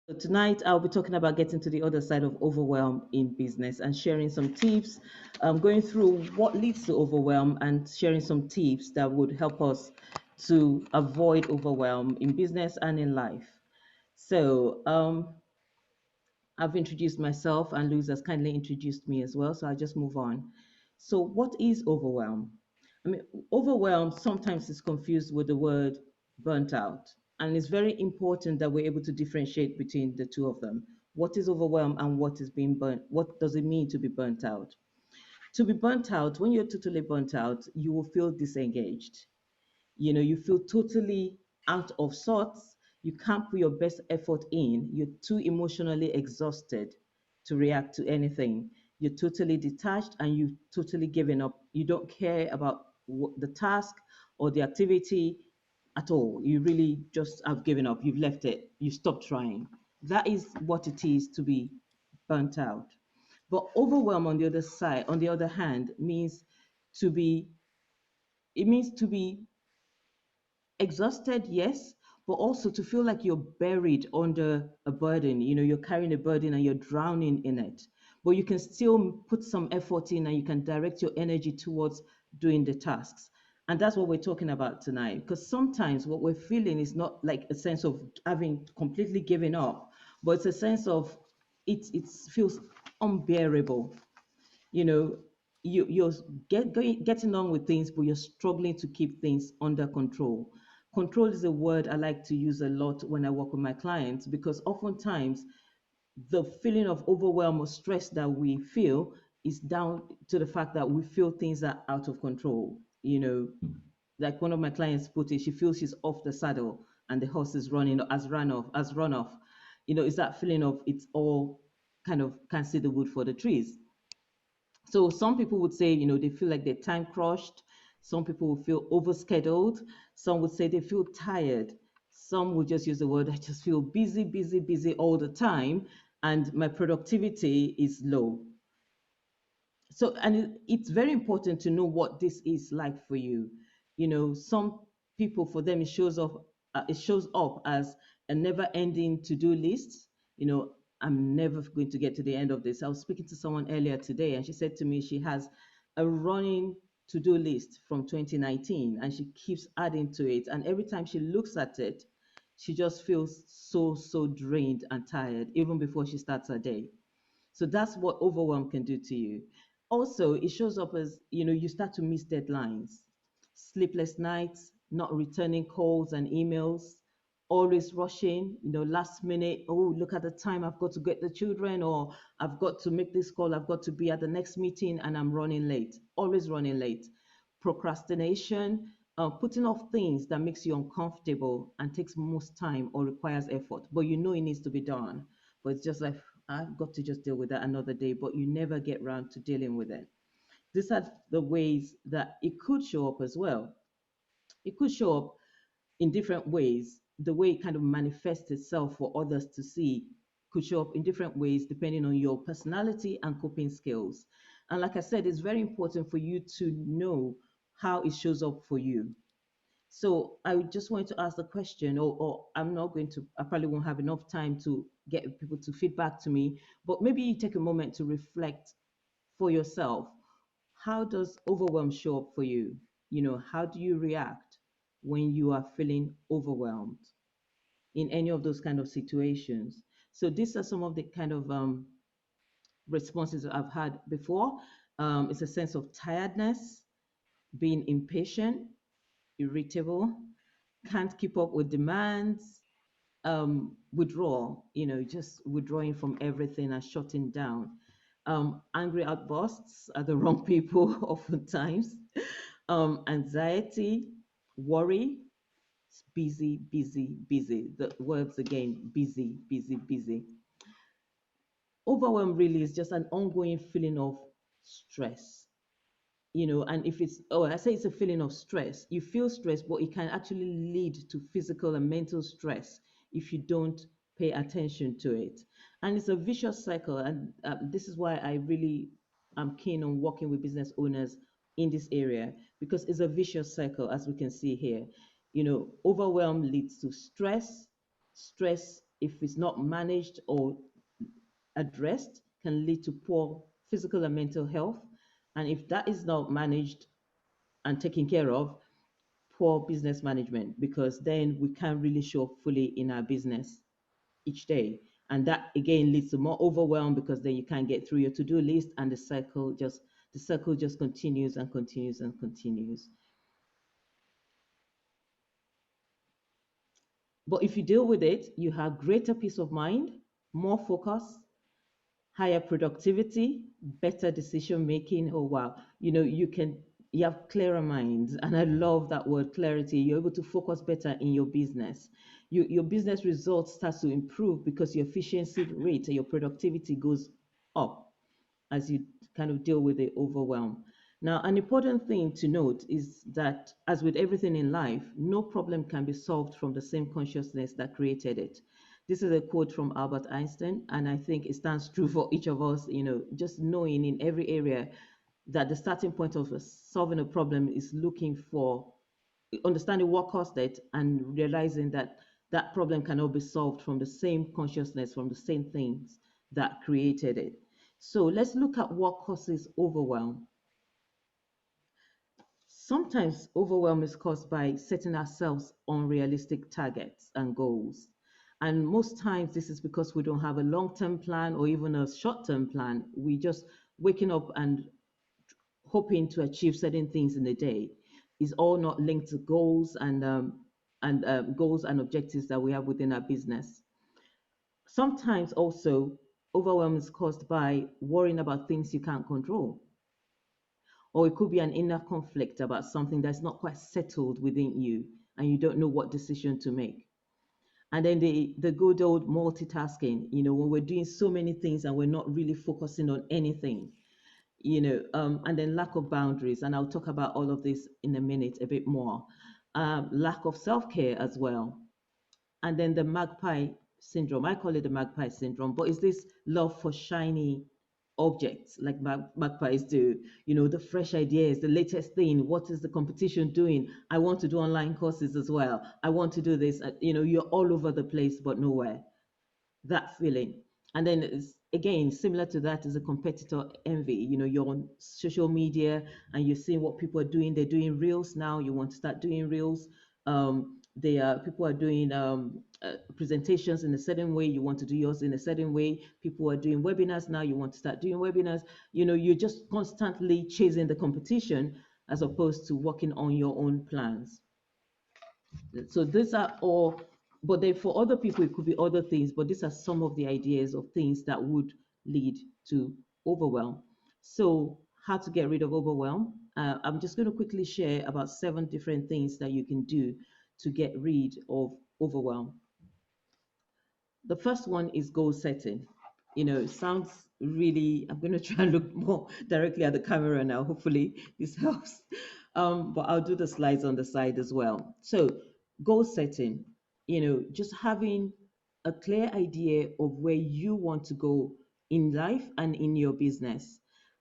So tonight I'll be talking about getting to the other side of overwhelm in business and sharing some tips, going through what leads to overwhelm and sharing some tips that would help us to avoid overwhelm in business and in life. So I've introduced myself and Luz has kindly introduced me as well. So I'll just move on. So what is overwhelm? I mean, overwhelm sometimes is confused with the word burnt out. And it's very important that we're able to differentiate between the two of them. What is overwhelm and what is being burnt? What does it mean to be burnt out? To be burnt out, when you're totally burnt out, you will feel disengaged. You feel totally out of sorts. You can't put your best effort in. You're too emotionally exhausted to react to anything. You're totally detached and you totally given up. You don't care about the task or the activity at all. You really just have given up. You've left it. You stopped trying. That is what it is to be burnt out. But overwhelm on the other side, on the other hand, to be means to be exhausted, yes, but also to feel like you're buried under a burden. You're carrying a burden and you're drowning in it. But you can still put some effort in and you can direct your energy towards doing the tasks. And that's what we're talking about tonight. Because sometimes what we're feeling is not like a sense of having completely given up, but it's a sense of it feels unbearable. you know you're getting on with things, but you're struggling to keep things under control. Control is a word I like to use a lot when I work with my clients, because oftentimes the feeling of overwhelm or stress that we feel is down to the fact that we feel things are out of control. Like one of my clients put it, she feels she's off the saddle and the horse is running, has run off. It's that feeling of it's all kind of can't see the wood for the trees. So some people would say, they feel like they're time crushed. Some people will feel overscheduled. Some would say they feel tired. Some would just use the word, I just feel busy, busy, busy all the time, and my productivity is low. So, and it's very important to know what this is like for you. Some people, for them, it shows up as a never-ending to-do list. I'm never going to get to the end of this. I was speaking to someone earlier today, and she said to me she has a running to-do list from 2019, and she keeps adding to it. And every time she looks at it, she just feels so drained and tired, even before she starts her day. So that's what overwhelm can do to you. Also, it shows up as, you start to miss deadlines, sleepless nights, not returning calls and emails, always rushing, last minute, oh, look at the time, I've got to get the children, or I've got to make this call, I've got to be at the next meeting, and I'm running late, always running late. Procrastination, putting off things that makes you uncomfortable and takes most time or requires effort, but you know it needs to be done. But it's just like, I've got to just deal with that another day, but you never get around to dealing with it. These are the ways that it could show up as well. It could show up in different ways. The way it kind of manifests itself for others to see could show up in different ways depending on your personality and coping skills. And like I said, it's very important for you to know how it shows up for you. So I just wanted to ask the question, or I probably won't have enough time to get people to feedback to me, but maybe you take a moment to reflect for yourself. How does overwhelm show up for you? How do you react when you are feeling overwhelmed in any of those kind of situations? So these are some of the kind of responses that I've had before. It's a sense of tiredness, being impatient, irritable, can't keep up with demands, withdrawal, just withdrawing from everything and shutting down. Angry outbursts at the wrong people, oftentimes. Anxiety, worry, busy, busy, busy. The words again, busy, busy, busy. Overwhelm really is just an ongoing feeling of stress. And if it's, oh, I say it's a feeling of stress, you feel stress, but it can actually lead to physical and mental stress if you don't pay attention to it. And it's a vicious cycle. And this is why I really am keen on working with business owners in this area, because it's a vicious cycle, as we can see here. Overwhelm leads to stress. Stress if it's not managed or addressed, can lead to poor physical and mental health. And if that is not managed and taken care of, poor business management, because then we can't really show up fully in our business each day. And that again leads to more overwhelm, because then you can't get through your to-do list, and the circle just continues and continues and continues. But if you deal with it, you have greater peace of mind, more focus, higher productivity, better decision making. Oh wow, you have clearer minds, and I love that word clarity. You're able to focus better in your business. Your business results starts to improve because your efficiency rate and your productivity goes up as you kind of deal with the overwhelm. Now, an important thing to note is that, as with everything in life, no problem can be solved from the same consciousness that created it. This is a quote from Albert Einstein, and I think it stands true for each of us, just knowing in every area that the starting point of solving a problem is looking for understanding what caused it, and realizing that that problem cannot be solved from the same consciousness, from the same things that created it. So let's look at what causes overwhelm. Sometimes overwhelm is caused by setting ourselves unrealistic targets and goals. And most times this is because we don't have a long-term plan or even a short-term plan. We just waking up and hoping to achieve certain things in a day is all not linked to goals and goals and objectives that we have within our business. Sometimes also overwhelm is caused by worrying about things you can't control, or it could be an inner conflict about something that's not quite settled within you, and you don't know what decision to make. And then the good old multitasking, when we're doing so many things and we're not really focusing on anything, and then lack of boundaries. And I'll talk about all of this in a minute a bit more. Lack of self-care as well. And then the magpie syndrome. I call it the magpie syndrome, but it's this love for shiny objects like magpies do. The fresh ideas, the latest thing. What is the competition doing? I want to do online courses as well. I want to do this. You're all over the place, but nowhere. That feeling. And then it's, again, similar to that is a competitor envy. You're on social media and you're seeing what people are doing. They're doing reels now. You want to start doing reels. People are doing presentations in a certain way. You want to do yours in a certain way. People are doing webinars now. You want to start doing webinars. You're just constantly chasing the competition as opposed to working on your own plans. So these are all, but then for other people, it could be other things, but these are some of the ideas of things that would lead to overwhelm. So how to get rid of overwhelm? I'm just going to quickly share about 7 different things that you can do to get rid of overwhelm. The first one is goal setting. It sounds really, I'm going to try and look more directly at the camera now. Hopefully this helps. But I'll do the slides on the side as well. So goal setting, just having a clear idea of where you want to go in life and in your business.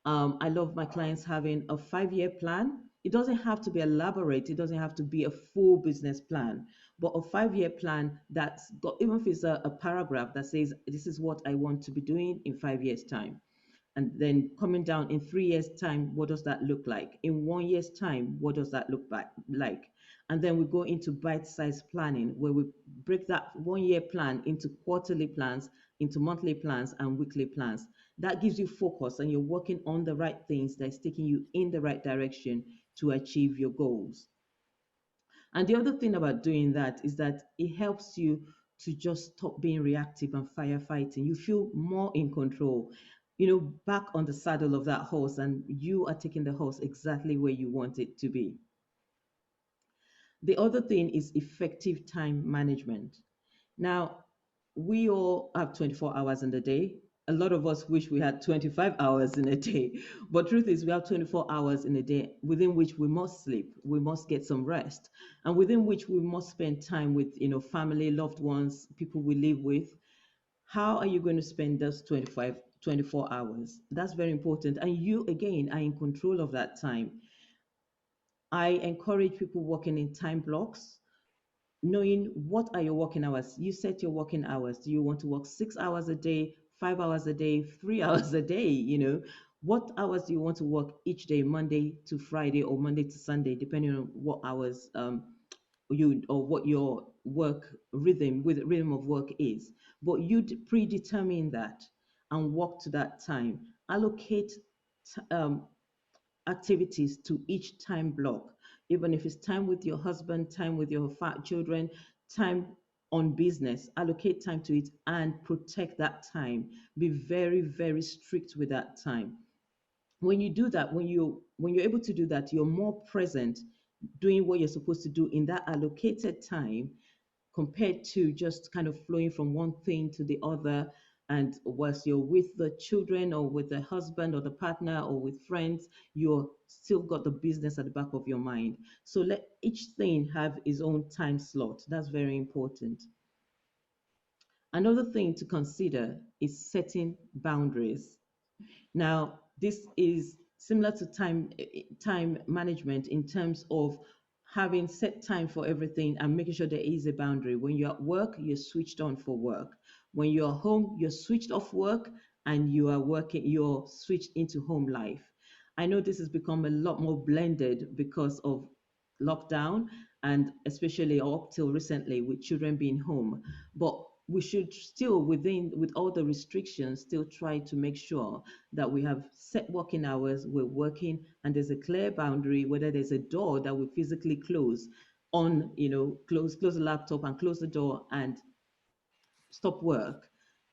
I love my clients having a 5-year plan. It doesn't have to be elaborate. It doesn't have to be a full business plan, but a 5-year plan that's got, even if it's a paragraph that says, this is what I want to be doing in 5 years' time. And then coming down in 3 years' time, what does that look like? In 1 year's time, what does that look like? And then we go into bite-sized planning, where we break that 1-year plan into quarterly plans, into monthly plans, and weekly plans. That gives you focus, and you're working on the right things that's taking you in the right direction to achieve your goals. And the other thing about doing that is that it helps you to just stop being reactive and firefighting. You feel more in control, back on the saddle of that horse, and you are taking the horse exactly where you want it to be. The other thing is effective time management. Now, we all have 24 hours in the day. A lot of us wish we had 25 hours in a day. But truth is, we have 24 hours in a day within which we must sleep, we must get some rest, and within which we must spend time with, family, loved ones, people we live with. How are you going to spend those 24 hours? That's very important. And you, again, are in control of that time. I encourage people working in time blocks. knowing what are your working hours. You set your working hours. Do you want to work 6 hours a day, 5 hours a day, 3 hours a day? What hours do you want to work each day, Monday to Friday or Monday to Sunday, depending on what hours you or what your work rhythm of work is. But you predetermine that and work to that time. Allocate activities to each time block, even if it's time with your husband, time with your children, time on business. Allocate time to it and protect that time. Be very, very strict with that time. When you do that, when you're able to do that, you're more present doing what you're supposed to do in that allocated time, compared to just kind of flowing from one thing to the other. And whilst you're with the children or with the husband or the partner or with friends, you're still got the business at the back of your mind. So let each thing have its own time slot. That's very important. Another thing to consider is setting boundaries. Now, this is similar to time management in terms of having set time for everything and making sure there is a boundary. When you're at work, you're switched on for work. When you're home, you're switched off work and you are working, you're switched into home life. I know this has become a lot more blended because of lockdown and especially up till recently with children being home. But we should still, with all the restrictions, still try to make sure that we have set working hours, we're working, and there's a clear boundary, whether there's a door that we physically close on, close the laptop and close the door and stop work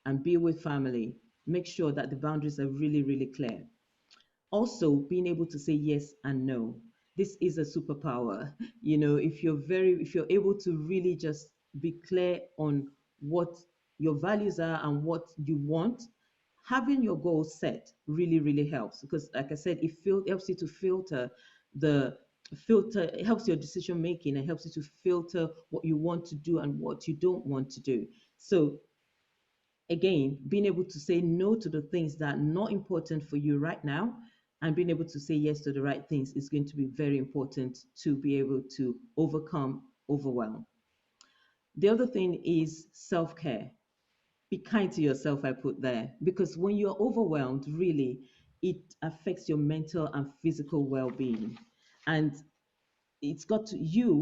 and be with family. Make sure that the boundaries are really, really clear. Also, being able to say yes and no. This is a superpower. If you're able to really just be clear on what your values are and what you want, having your goals set really, really helps, because like I said, helps you to the it helps your decision making and helps you to filter what you want to do and what you don't want to do. So again, being able to say no to the things that are not important for you right now and being able to say yes to the right things is going to be very important to be able to overcome overwhelm. The other thing is self care. Be kind to yourself, I put there, because when you're overwhelmed, really, it affects your mental and physical well being. And you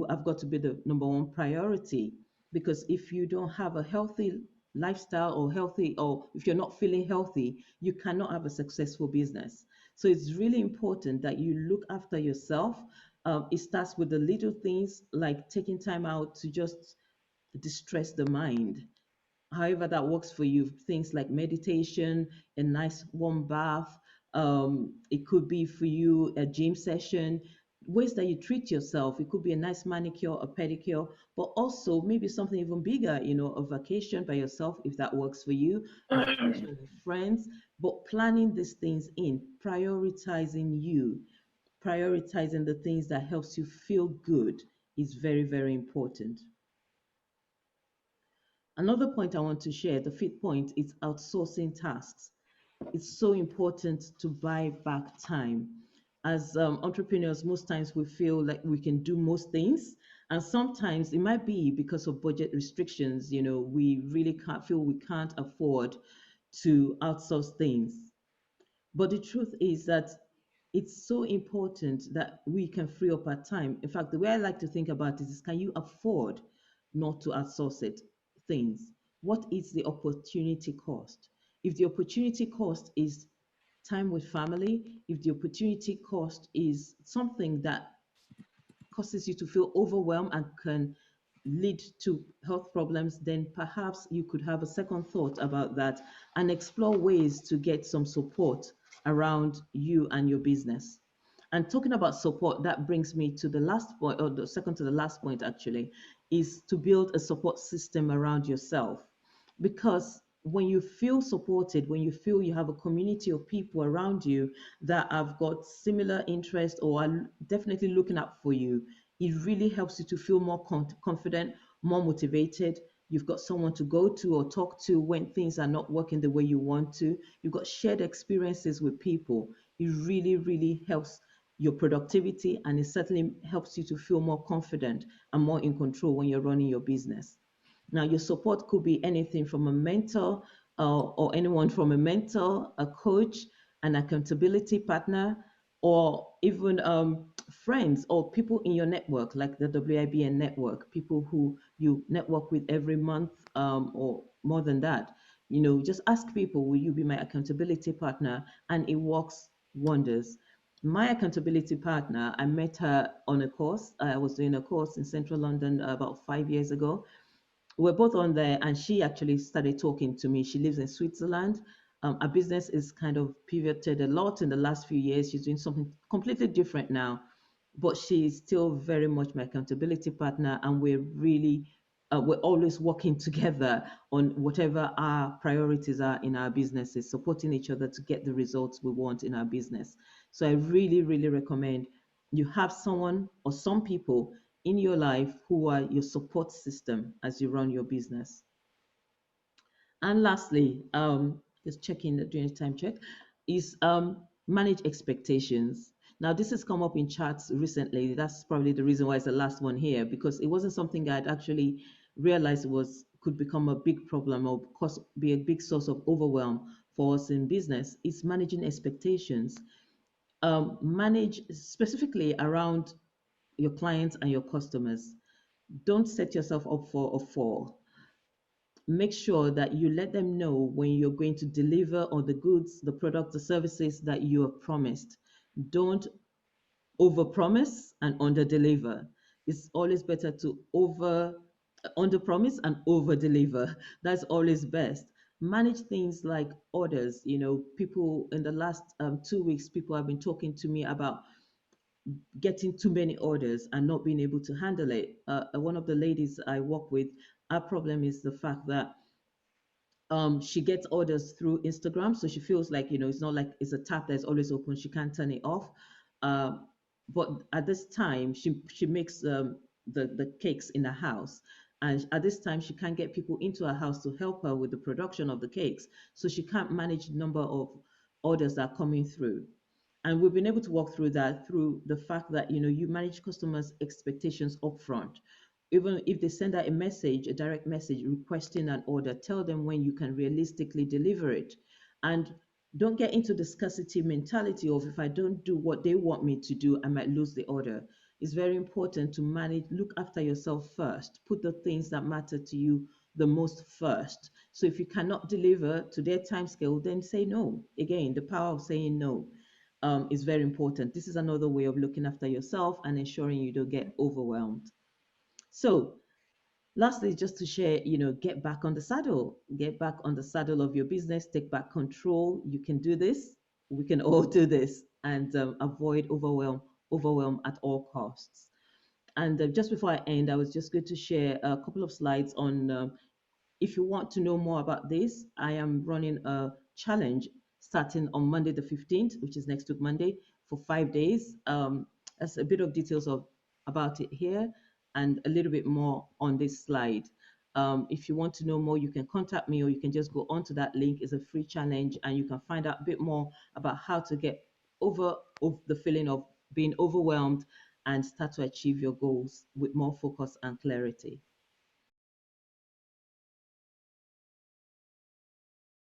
have got to be the number one priority, because if you don't have a healthy lifestyle or if you're not feeling healthy, you cannot have a successful business. So it's really important that you look after yourself. It starts with the little things like taking time out to just distress the mind, however that works for you. Things like meditation, a nice warm bath. It could be for you a gym session, ways that you treat yourself. It could be a nice manicure, a pedicure, but also maybe something even bigger, a vacation by yourself if that works for you, a vacation with friends. But planning these things in, prioritizing the things that helps you feel good is very, very important. Another point I want to share, the fifth point, is outsourcing tasks. It's so important to buy back time. As entrepreneurs, most times we feel like we can do most things, and sometimes it might be because of budget restrictions. We really can't feel we can't afford to outsource things. But the truth is that it's so important that we can free up our time. In fact, the way I like to think about it is, can you afford not to outsource things? What is the opportunity cost? If the opportunity cost is time with family, if the opportunity cost is something that causes you to feel overwhelmed and can lead to health problems, then perhaps you could have a second thought about that and explore ways to get some support around you and your business. And talking about support, that brings me to the last point, or the second to the last point actually, is to build a support system around yourself. Because when you feel supported, when you feel you have a community of people around you that have got similar interests or are definitely looking out for you, it really helps you to feel more confident, more motivated. You've got someone to go to or talk to when things are not working the way you want to. You've got shared experiences with people. It really, really helps your productivity, and it certainly helps you to feel more confident and more in control when you're running your business. Now, your support could be anything from a mentor or anyone from a mentor, a coach, an accountability partner, or even friends or people in your network, like the WIBN network, people who you network with every month or more than that. Just ask people, will you be my accountability partner? And it works wonders. My accountability partner, I met her on a course. I was doing a course in central London about 5 years ago. We're both on there, and she actually started talking to me. She lives in Switzerland. Her business is kind of pivoted a lot in the last few years. She's doing something completely different now, but she's still very much my accountability partner, and we're always working together on whatever our priorities are in our businesses, supporting each other to get the results we want in our business. So I really, really recommend you have someone or some people in your life who are your support system as you run your business. And lastly, just checking doing a time check, is manage expectations. Now, this has come up in chats recently. That's probably the reason why it's the last one here, because it wasn't something I'd actually realized was could become a big problem or be a big source of overwhelm for us in business. Is managing expectations. Manage specifically around your clients and your customers. Don't set yourself up for a fall. Make sure that you let them know when you're going to deliver on the goods, the products, the services that you have promised. Don't overpromise and underdeliver. It's always better to underpromise and overdeliver. That's always best. Manage things like orders. People in the last 2 weeks, people have been talking to me about getting too many orders and not being able to handle it. One of the ladies I work with, our problem is the fact that she gets orders through Instagram, so she feels like it's not like it's a tap that's always open. She can't turn it off. Um, but at this time, she makes the cakes in the house, and at this time she can't get people into her house to help her with the production of the cakes, so she can't manage the number of orders that are coming through. And we've been able to walk through that through the fact that you manage customers' expectations upfront. Even if they send out a message, a direct message requesting an order, tell them when you can realistically deliver it. And don't get into the scarcity mentality of, if I don't do what they want me to do, I might lose the order. It's very important to manage, look after yourself first, put the things that matter to you the most first. So if you cannot deliver to their time scale, then say no. Again, the power of saying no is very important. This is another way of looking after yourself and ensuring you don't get overwhelmed. So lastly, just to share, get back on the saddle. Get back on the saddle of your business. Take back control. You can do this. We can all do this, and avoid overwhelm at all costs. And just before I end, I was just going to share a couple of slides on if you want to know more about this, I am running a challenge starting on Monday the 15th, which is next week Monday, for 5 days. That's a bit of details about it here and a little bit more on this slide. If you want to know more, you can contact me or you can just go onto that link. It's a free challenge and you can find out a bit more about how to get over the feeling of being overwhelmed and start to achieve your goals with more focus and clarity.